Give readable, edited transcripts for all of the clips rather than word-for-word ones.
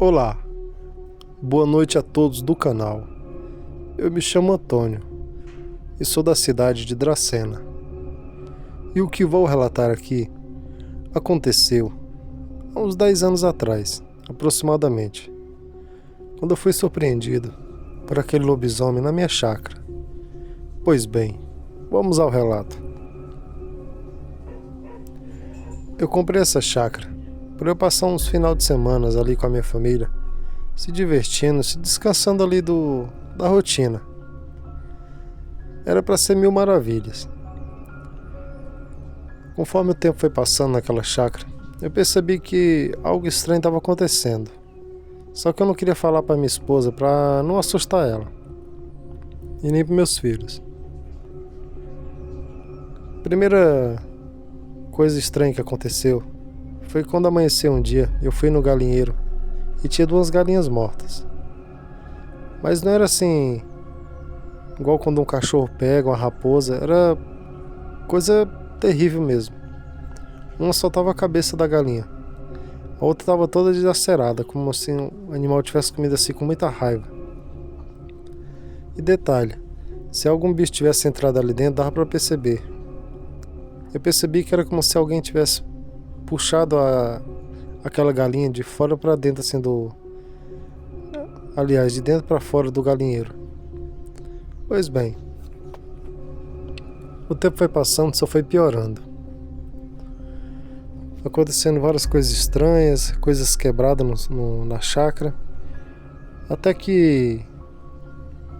Olá, boa noite a todos do canal. Eu me chamo Antônio e sou da cidade de Dracena. E o que vou relatar aqui aconteceu há uns 10 anos atrás, aproximadamente, quando eu fui surpreendido por aquele lobisomem na minha chácara. Pois bem, vamos ao relato. Eu comprei essa chácara por eu passar uns final de semana ali com a minha família, se divertindo, se descansando ali da rotina. Era para ser mil maravilhas. Conforme o tempo foi passando naquela chácara, eu percebi que algo estranho estava acontecendo. Só que eu não queria falar para minha esposa para não assustar ela e nem para meus filhos. Primeira coisa estranha que aconteceu foi quando amanheceu um dia, eu fui no galinheiro e tinha 2 galinhas mortas. Mas não era assim, igual quando um cachorro pega uma raposa, era coisa terrível mesmo. Uma só tava a cabeça da galinha, a outra tava toda dilacerada, como se o animal tivesse comido assim com muita raiva. E detalhe, se algum bicho tivesse entrado ali dentro, dava pra perceber. Eu percebi que era como se alguém tivesse puxado aquela galinha de fora para dentro, assim, aliás, de dentro para fora do galinheiro. Pois bem, o tempo foi passando, só foi piorando. Acontecendo várias coisas estranhas, coisas quebradas na chácara. Até que,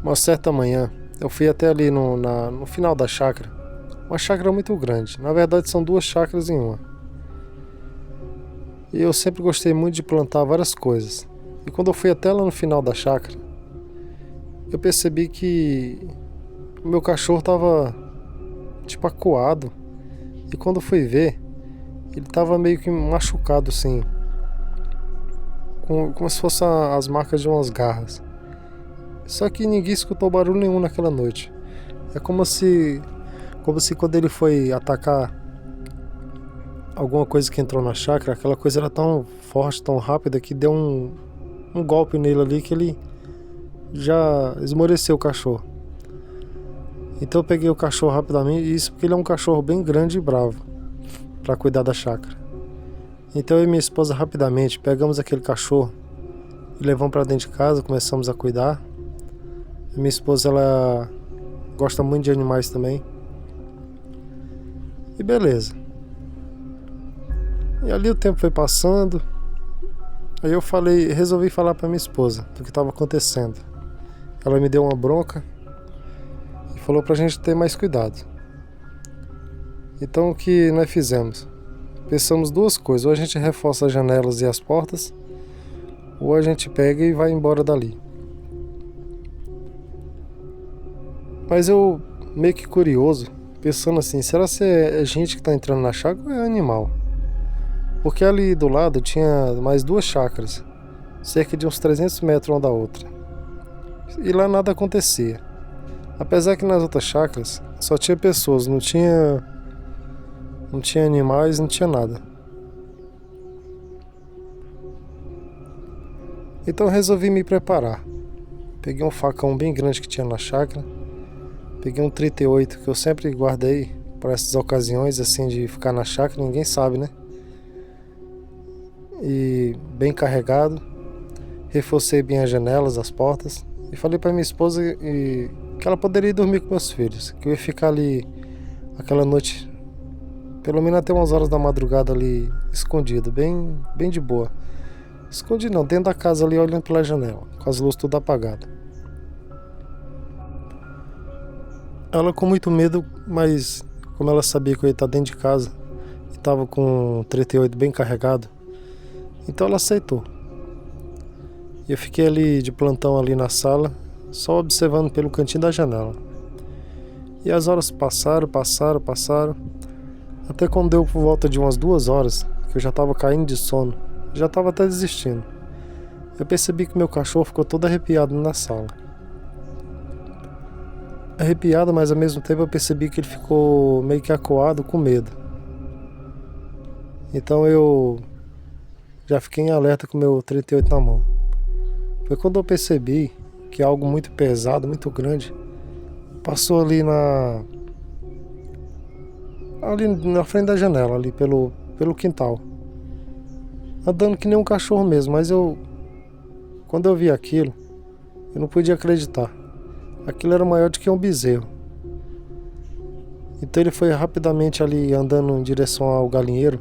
uma certa manhã, eu fui até ali no final da chácara. Uma chácara muito grande, na verdade são 2 chácaras em uma. E eu sempre gostei muito de plantar várias coisas. E quando eu fui até lá no final da chácara, eu percebi que o meu cachorro estava tipo acuado. E quando eu fui ver, ele estava meio que machucado assim, como se fossem as marcas de umas garras. Só que ninguém escutou barulho nenhum naquela noite. É como se quando ele foi atacar alguma coisa que entrou na chácara, aquela coisa era tão forte, tão rápida, que deu um golpe nele ali que ele já esmoreceu o cachorro. Então eu peguei o cachorro rapidamente, isso porque ele é um cachorro bem grande e bravo para cuidar da chácara. Então eu e minha esposa rapidamente pegamos aquele cachorro e levamos para dentro de casa, começamos a cuidar. A minha esposa, ela gosta muito de animais também. E beleza. E ali o tempo foi passando. Aí eu resolvi falar pra minha esposa do que estava acontecendo. Ela me deu uma bronca e falou pra gente ter mais cuidado. Então o que nós fizemos? Pensamos 2 coisas: ou a gente reforça as janelas e as portas, ou a gente pega e vai embora dali. Mas eu, meio que curioso, pensando assim, será que é gente que tá entrando na chácara ou é animal? Porque ali do lado tinha mais 2 chácaras, cerca de uns 300 metros uma da outra. E lá nada acontecia. Apesar que nas outras chácaras só tinha pessoas, não tinha animais, não tinha nada. Então eu resolvi me preparar. Peguei um facão bem grande que tinha na chácara. Peguei um 38 que eu sempre guardei para essas ocasiões assim de ficar na chácara, ninguém sabe, né? E bem carregado. Reforcei bem as janelas, as portas. E falei para minha esposa que ela poderia ir dormir com meus filhos, que eu ia ficar ali aquela noite, pelo menos até umas horas da madrugada ali, escondido, bem de boa. Escondido não, dentro da casa ali, olhando pela janela, com as luzes tudo apagadas. Ela com muito medo, mas como ela sabia que eu ia estar dentro de casa e estava com o 38 bem carregado, então ela aceitou. E eu fiquei ali de plantão ali na sala, só observando pelo cantinho da janela. E as horas passaram, até quando deu por volta de umas 2 horas, que eu já estava caindo de sono, já estava até desistindo. Eu percebi que meu cachorro ficou todo arrepiado na sala. Arrepiado, mas ao mesmo tempo eu percebi que ele ficou meio que acuado, com medo. Então eu já fiquei em alerta com o meu 38 na mão. Foi quando eu percebi que algo muito pesado, muito grande, passou ali na frente da janela, ali pelo quintal. Andando que nem um cachorro mesmo, mas quando eu vi aquilo, eu não podia acreditar. Aquilo era maior do que um bezerro. Então ele foi rapidamente ali andando em direção ao galinheiro.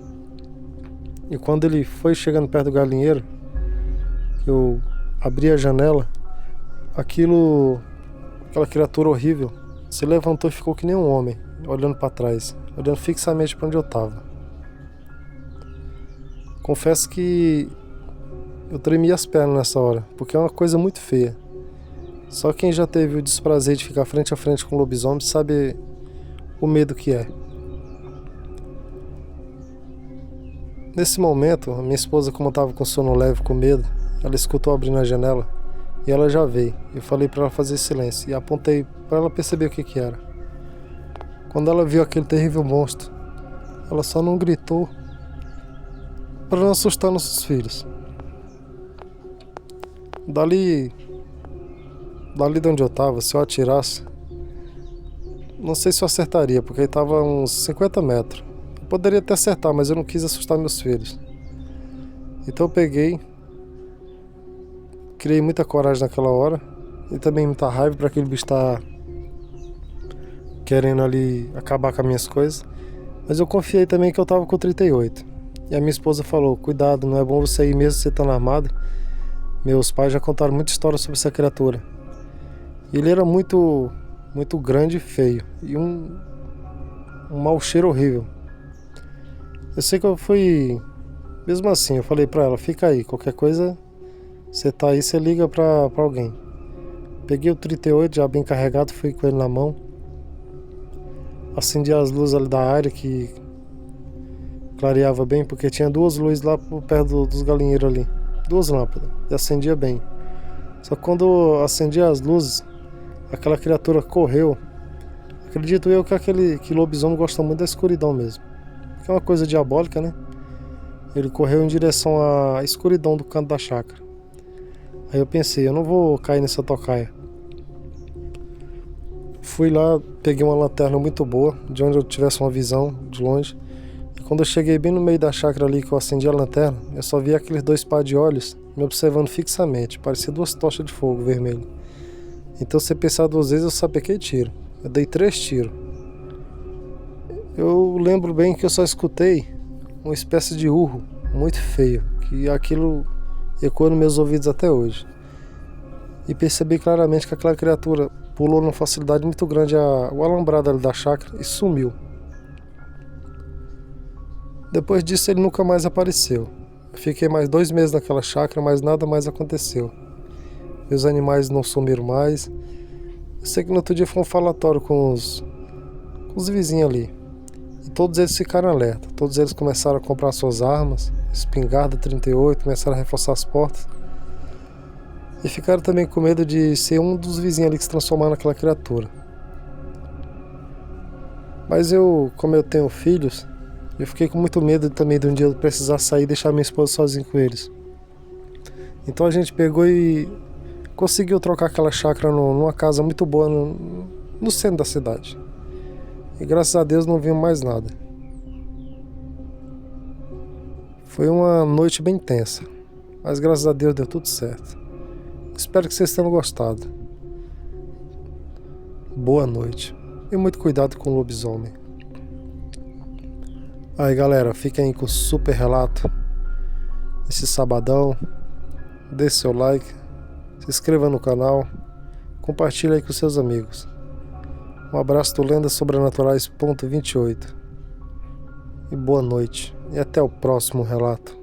E quando ele foi chegando perto do galinheiro, eu abri a janela, aquela criatura horrível se levantou e ficou que nem um homem, olhando para trás, olhando fixamente para onde eu estava. Confesso que eu tremi as pernas nessa hora, porque é uma coisa muito feia. Só quem já teve o desprazer de ficar frente a frente com um lobisomem sabe o medo que é. Nesse momento, a minha esposa, como estava com sono leve, com medo, ela escutou abrindo a janela e ela já veio. Eu falei para ela fazer silêncio e apontei para ela perceber o que era. Quando ela viu aquele terrível monstro, ela só não gritou para não assustar nossos filhos. Dali de onde eu estava, se eu atirasse, não sei se eu acertaria, porque ele estava a uns 50 metros. Eu poderia até acertar, mas eu não quis assustar meus filhos. Então eu peguei, criei muita coragem naquela hora e também muita raiva para aquele bicho estar querendo ali acabar com as minhas coisas. Mas eu confiei também que eu estava com 38. E a minha esposa falou: cuidado, não é bom você ir mesmo você estando armado. Meus pais já contaram muita história sobre essa criatura. E ele era muito grande e feio. E um mau cheiro horrível. Eu sei que eu fui... Mesmo assim, eu falei pra ela: fica aí, qualquer coisa, você tá aí, você liga pra alguém. Peguei o 38 já bem carregado, fui com ele na mão. Acendi as luzes ali da área que clareava bem, porque tinha duas luzes lá por perto dos galinheiros ali. 2 lâmpadas, e acendia bem. Só que quando eu acendi as luzes, aquela criatura correu. Acredito eu que lobisomem gosta muito da escuridão mesmo. Que é uma coisa diabólica, né? Ele correu em direção à escuridão do canto da chácara. Aí eu pensei: eu não vou cair nessa tocaia. Fui lá, peguei uma lanterna muito boa, de onde eu tivesse uma visão de longe. E quando eu cheguei bem no meio da chácara ali, que eu acendi a lanterna, eu só vi aqueles 2 pares de olhos me observando fixamente. Parecia 2 tochas de fogo vermelho. Então, se pensar 2 vezes, eu sapequei tiro. Eu dei 3 tiros. Eu lembro bem que eu só escutei uma espécie de urro muito feio, que aquilo ecoa nos meus ouvidos até hoje. E percebi claramente que aquela criatura pulou numa facilidade muito grande o alambrado ali da chácara e sumiu. Depois disso ele nunca mais apareceu. Eu fiquei mais 2 meses naquela chácara, mas nada mais aconteceu. Meus animais não sumiram mais. Eu sei que no outro dia foi um falatório com os vizinhos ali. E todos eles ficaram alerta. Todos eles começaram a comprar suas armas, espingarda 38, começaram a reforçar as portas. E ficaram também com medo de ser um dos vizinhos ali que se transformar naquela criatura. Mas como eu tenho filhos, eu fiquei com muito medo também de um dia eu precisar sair e deixar minha esposa sozinha com eles. Então a gente pegou e conseguiu trocar aquela chácara numa casa muito boa no centro da cidade. E graças a Deus não vimos mais nada. Foi uma noite bem tensa, mas graças a Deus deu tudo certo. Espero que vocês tenham gostado. Boa noite. E muito cuidado com o lobisomem. Aí galera, fiquem aí com o super relato esse sabadão. Dê seu like, se inscreva no canal, compartilhe aí com seus amigos. Um abraço do lendasobrenaturais.28 e boa noite, e até o próximo relato.